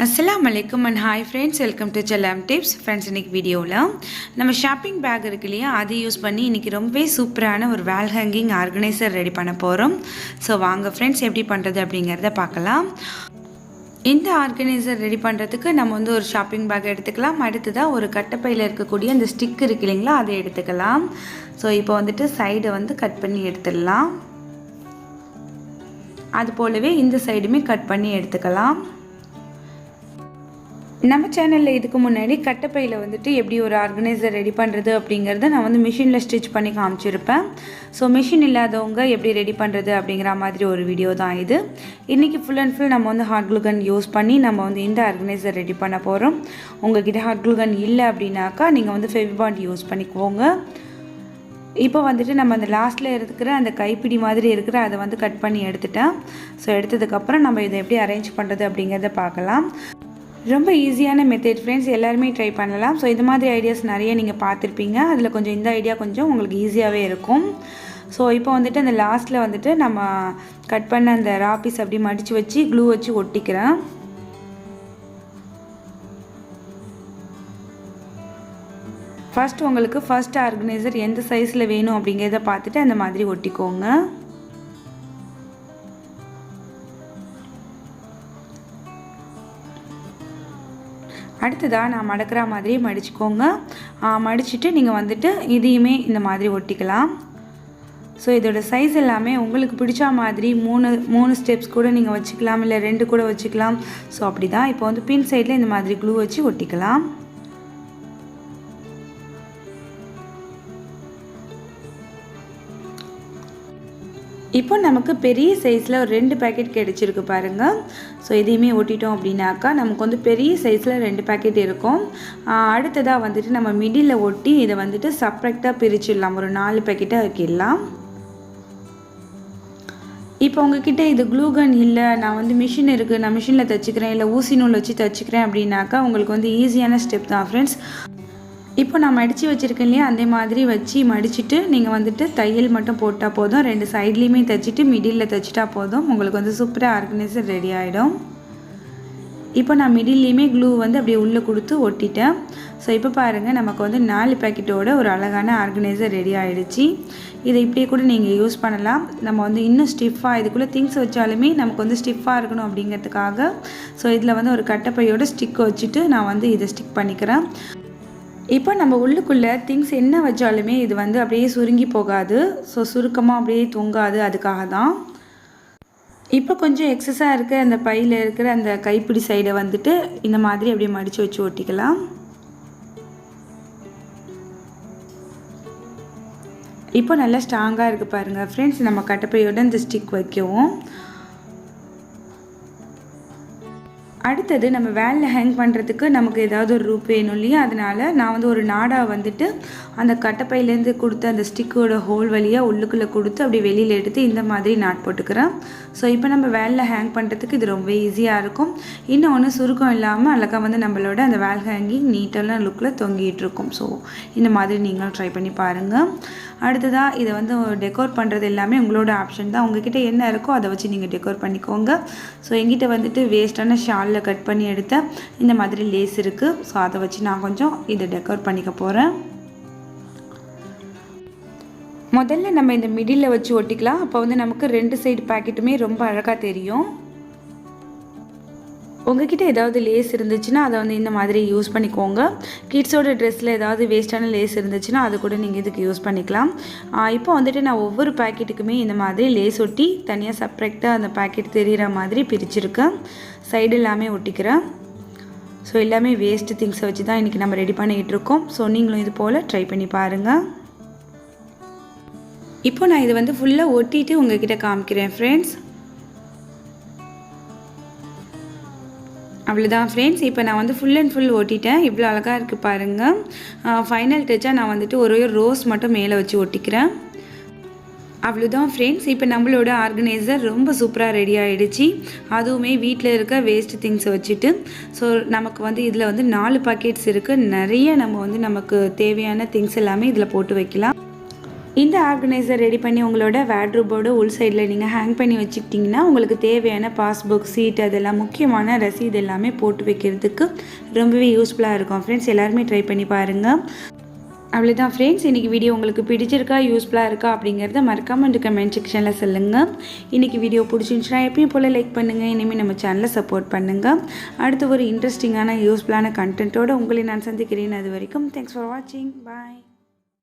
Assalamu alaikum and hi friends, welcome to chellamtips. Friends, இன்னைக்கு வீடியோவில் நம்ம ஷாப்பிங் பேக் இருக்கு இல்லையா, அதை யூஸ் பண்ணி இன்றைக்கி ரொம்பவே சூப்பரான ஒரு வால் ஹேங்கிங் ஆர்கனைசர் ரெடி பண்ண போகிறோம். ஸோ வாங்க ஃப்ரெண்ட்ஸ், எப்படி பண்ணுறது அப்படிங்கிறத பார்க்கலாம். இந்த ஆர்கனைசர் ரெடி பண்ணுறதுக்கு நம்ம ஒரு ஷாப்பிங் பேக் எடுத்துக்கலாம். அடுத்ததாக ஒரு கட்டப்பையில் இருக்கக்கூடிய அந்த ஸ்டிக் இருக்கு இல்லைங்களா, அதை எடுத்துக்கலாம். ஸோ இப்போ சைடை கட் பண்ணி எடுத்துடலாம். அது போலவே இந்த சைடுமே கட் பண்ணி எடுத்துக்கலாம். நம்ம சேனலில் இதுக்கு முன்னாடி கட்டப்பையில் எப்படி ஒரு ஆர்கனைசர் ரெடி பண்ணுறது அப்படிங்கிறத நான் மிஷினில் ஸ்டிச் பண்ணி காமிச்சிருப்பேன். ஸோ மிஷின் இல்லாதவங்க எப்படி ரெடி பண்ணுறது அப்படிங்கிற மாதிரி ஒரு வீடியோ தான் இது. இன்றைக்கி ஃபுல் அண்ட் ஃபுல் நம்ம ஹாட் க்ளூ கன் யூஸ் பண்ணி நம்ம இந்த ஆர்கனைசர் ரெடி பண்ண போகிறோம். உங்கள்கிட்ட ஹாட் க்ளூ கன் இல்லை அப்படின்னாக்கா நீங்கள் ஃபெவிபாண்ட் யூஸ் பண்ணிக்குவோங்க. இப்போ நம்ம அந்த லாஸ்ட்டில் இருக்கிற அந்த கைப்பிடி மாதிரி இருக்கிற அதை கட் பண்ணி எடுத்துட்டேன். ஸோ எடுத்ததுக்கப்புறம் நம்ம இதை எப்படி அரேஞ்ச் பண்ணுறது அப்படிங்கிறத பார்க்கலாம். ரொம்ப ஈஸியான மெத்தட் ஃப்ரெண்ட்ஸ், எல்லாருமே ட்ரை பண்ணலாம். ஸோ இது மாதிரி ஐடியாஸ் நிறைய நீங்கள் பார்த்துருப்பீங்க. அதில் கொஞ்சம் இந்த ஐடியா கொஞ்சம் உங்களுக்கு ஈஸியாகவே இருக்கும். ஸோ இப்போ அந்த லாஸ்ட்டில் நம்ம கட் பண்ண அந்த ரா பீஸ் அப்படி மடித்து வச்சு க்ளூ வச்சு ஒட்டிக்கிறேன். உங்களுக்கு ஃபர்ஸ்ட் ஆர்கனைசர் எந்த சைஸில் வேணும் அப்படிங்கிறத பார்த்துட்டு அந்த மாதிரி ஒட்டிக்கோங்க. அடுத்ததாக நான் மடக்கிற மாதிரி மடிச்சுக்கோங்க. மடிச்சுட்டு நீங்கள் இதையுமே இந்த மாதிரி ஒட்டிக்கலாம். ஸோ இதோட சைஸ் எல்லாமே உங்களுக்கு பிடிச்ச மாதிரி மூணு ஸ்டெப்ஸ் கூட நீங்கள் வச்சுக்கலாம், இல்லை 2 கூட வச்சுக்கலாம். ஸோ அப்படி தான் இப்போ பின் சைடில் இந்த மாதிரி க்ளூ வச்சு ஒட்டிக்கலாம். இப்போ நமக்கு பெரிய சைஸில் ஒரு 2 பேக்கெட் கிடச்சிருக்கு பாருங்கள். ஸோ இதையுமே ஒட்டிட்டோம் அப்படின்னாக்கா நமக்கு பெரிய சைஸில் 2 பேக்கெட் இருக்கும். அடுத்ததாக நம்ம மிடில் ஒட்டி இதை செப்ரேட்டாக பிரிச்சிடலாம். ஒரு 4 பேக்கெட்டாக வைக்கிடலாம். இப்போ உங்ககிட்ட இது க்ளூ கன் இல்லை, நான் மிஷின் இருக்குது, நான் மிஷினில் தைச்சிக்கிறேன், இல்லை ஊசி நூல் வச்சு தைச்சிக்கிறேன் அப்படின்னாக்கா உங்களுக்கு ஈஸியான ஸ்டெப் தான் ஃப்ரெண்ட்ஸ். இப்போ நான் மடித்து வச்சுருக்கேன் இல்லையா, அதே மாதிரி வச்சு மடிச்சுட்டு நீங்கள் தையல் மட்டும் போட்டால் போதும். 2 சைட்லேயுமே தைச்சிட்டு மிடில் தைச்சிட்டா போதும். உங்களுக்கு சூப்பராக ஆர்கனைசர் ரெடி ஆகிடும். இப்போ நான் மிடில்லையுமே க்ளூ அப்படியே உள்ளே கொடுத்து ஒட்டிட்டேன். ஸோ இப்போ பாருங்கள், நமக்கு 4 பேக்கெட்டோட ஒரு அழகான ஆர்கனைசர் ரெடி ஆகிடுச்சு. இதை இப்படியே கூட நீங்கள் யூஸ் பண்ணலாம். நம்ம இன்னும் ஸ்டிஃபாக இதுக்குள்ளே திங்ஸ் வச்சாலுமே நமக்கு ஸ்டிஃபாக இருக்கணும் அப்படிங்கிறதுக்காக ஸோ இதில் ஒரு கட்டப்பையோட ஸ்டிக் வச்சுட்டு நான் இதை ஸ்டிக் பண்ணிக்கிறேன். இப்போ நம்ம உள்ளுக்குள்ளே திங்ஸ் என்ன வச்சாலுமே இது அப்படியே சுருங்கி போகாது. ஸோ சுருக்கமாக அப்படியே தொங்காது. அதுக்காக தான் இப்போ கொஞ்சம் எக்ஸஸாக இருக்க அந்த பையில் இருக்கிற அந்த கைப்பிடி சைடை இந்த மாதிரி அப்படியே மடித்து வச்சு ஒட்டிக்கலாம். இப்போ நல்லா ஸ்ட்ராங்காக இருக்குது பாருங்கள் ஃப்ரெண்ட்ஸ். நம்ம கட்டப்பையோட இந்த ஸ்டிக் வைக்கவும். அடுத்தது நம்ம வேலில் ஹேங் பண்ணுறதுக்கு நமக்கு ஏதாவது ஒரு ரூப் வேணும் இல்லையா, அதனால் நான் ஒரு நாடா அந்த கட்டப்பையிலேருந்து கொடுத்து அந்த ஸ்டிக்கோட ஹோல் வழியாக உள்ளுக்குள்ளே கொடுத்து அப்படியே வெளியில் எடுத்து இந்த மாதிரி நாட் போட்டுக்கிறேன். ஸோ இப்போ நம்ம வேலில் ஹேங் பண்ணுறதுக்கு இது ரொம்ப ஈஸியாக இருக்கும். இன்னொன்று சுருக்கம் இல்லாமல் அழகாக நம்மளோட அந்த வேல் ஹேங்கிங் நீட்டெல்லாம் லுக்கில் தொங்கிட்டு இருக்கும். ஸோ இந்த மாதிரி நீங்களும் ட்ரை பண்ணி பாருங்கள். அடுத்ததாக இதை டெக்கோர் பண்ணுறது எல்லாமே உங்களோட ஆப்ஷன் தான். உங்ககிட்ட என்ன இருக்கோ அதை வச்சு நீங்கள் டெக்கோர் பண்ணிக்கோங்க. ஸோ எங்கிட்ட வேஸ்ட்டான ஷாலில் கட் பண்ணி எடுத்த இந்த மாதிரி லேஸ் இருக்குது. ஸோ அதை வச்சு நான் கொஞ்சம் இதை டெக்கோர் பண்ணிக்க போகிறேன். முதல்ல நம்ம இந்த மிடில் வச்சு ஒட்டிக்கலாம். அப்போ நமக்கு 2 சைடு பேக்கெட்டுமே ரொம்ப அழகாக தெரியும். உங்ககிட்ட ஏதாவது லேஸ் இருந்துச்சுன்னா அதை இந்த மாதிரி யூஸ் பண்ணிக்கோங்க. கிட்ஸோட ட்ரெஸ்ஸில் ஏதாவது வேஸ்ட்டான லேஸ் இருந்துச்சுன்னா அது கூட நீங்கள் இதுக்கு யூஸ் பண்ணிக்கலாம். இப்போ நான் ஒவ்வொரு பேக்கெட்டுக்குமே இந்த மாதிரி லேஸ் ஒட்டி தனியாக செப்ரேட்டாக அந்த பேக்கெட் தெரிகிற மாதிரி பிரிச்சுருக்கேன். சைடு எல்லாமே ஒட்டிக்கிறேன். ஸோ எல்லாமே வேஸ்ட்டு திங்ஸை வச்சு தான் இன்றைக்கி நம்ம ரெடி பண்ணிக்கிட்டு இருக்கோம். ஸோ நீங்களும் இது போல் ட்ரை பண்ணி பாருங்கள். இப்போ நான் இது ஃபுல்லாக ஒட்டிட்டு உங்ககிட்ட காமிக்கிறேன் ஃப்ரெண்ட்ஸ். அவ்வளோதான் ஃப்ரெண்ட்ஸ். இப்போ நான் ஃபுல் அண்ட் ஃபுல் ஓட்டிட்டேன். இவ்வளோ அழகாக இருக்குது பாருங்கள். ஃபைனல் டச்சாக நான் ஒரு ரோஸ் மட்டும் மேலே வச்சு ஒட்டிக்கிறேன். அவ்வளோதான் ஃப்ரெண்ட்ஸ். இப்போ நம்மளோட ஆர்கனைசர் ரொம்ப சூப்பராக ரெடி ஆகிடுச்சு. அதுவுமே வீட்டில் இருக்க வேஸ்ட் திங்ஸை வச்சுட்டு. ஸோ நமக்கு இதில் 4 பாக்கெட்ஸ் இருக்குது. நிறைய நம்ம நமக்கு தேவையான திங்ஸ் எல்லாமே இதில் போட்டு வைக்கலாம். இந்த ஆர்கனைசர் ரெடி பண்ணி உங்களோட வார்ட்ரோபோட உள் சைடில் நீங்கள் ஹேங் பண்ணி வச்சுக்கிட்டிங்கன்னா உங்களுக்கு தேவையான பாஸ்புக் சீட் அதெல்லாம் முக்கியமான ரசீது எல்லாமே போட்டு வைக்கிறதுக்கு ரொம்பவே யூஸ்ஃபுல்லாக இருக்கும் ஃப்ரெண்ட்ஸ். எல்லாருமே ட்ரை பண்ணி பாருங்கள். அவ்வளோதான் ஃப்ரெண்ட்ஸ், இன்றைக்கி வீடியோ உங்களுக்கு பிடிச்சிருக்கா யூஸ்ஃபுல்லாக இருக்கா அப்படிங்கிறத மறக்காமல் கமெண்ட் செக்ஷனில் சொல்லுங்கள். இன்றைக்கி வீடியோ பிடிச்சிருந்துச்சுன்னா எப்பயும் போல் லைக் பண்ணுங்கள். இனிமேல் நம்ம சேனலை சப்போர்ட் பண்ணுங்கள். அடுத்து ஒரு இன்ட்ரெஸ்டிங்கான யூஸ்ஃபுல்லான கண்டென்ட்டோடு உங்களை நான் சந்திக்கிறேன். அது வரைக்கும் தேங்க்ஸ் ஃபார் வாட்சிங். பாய்.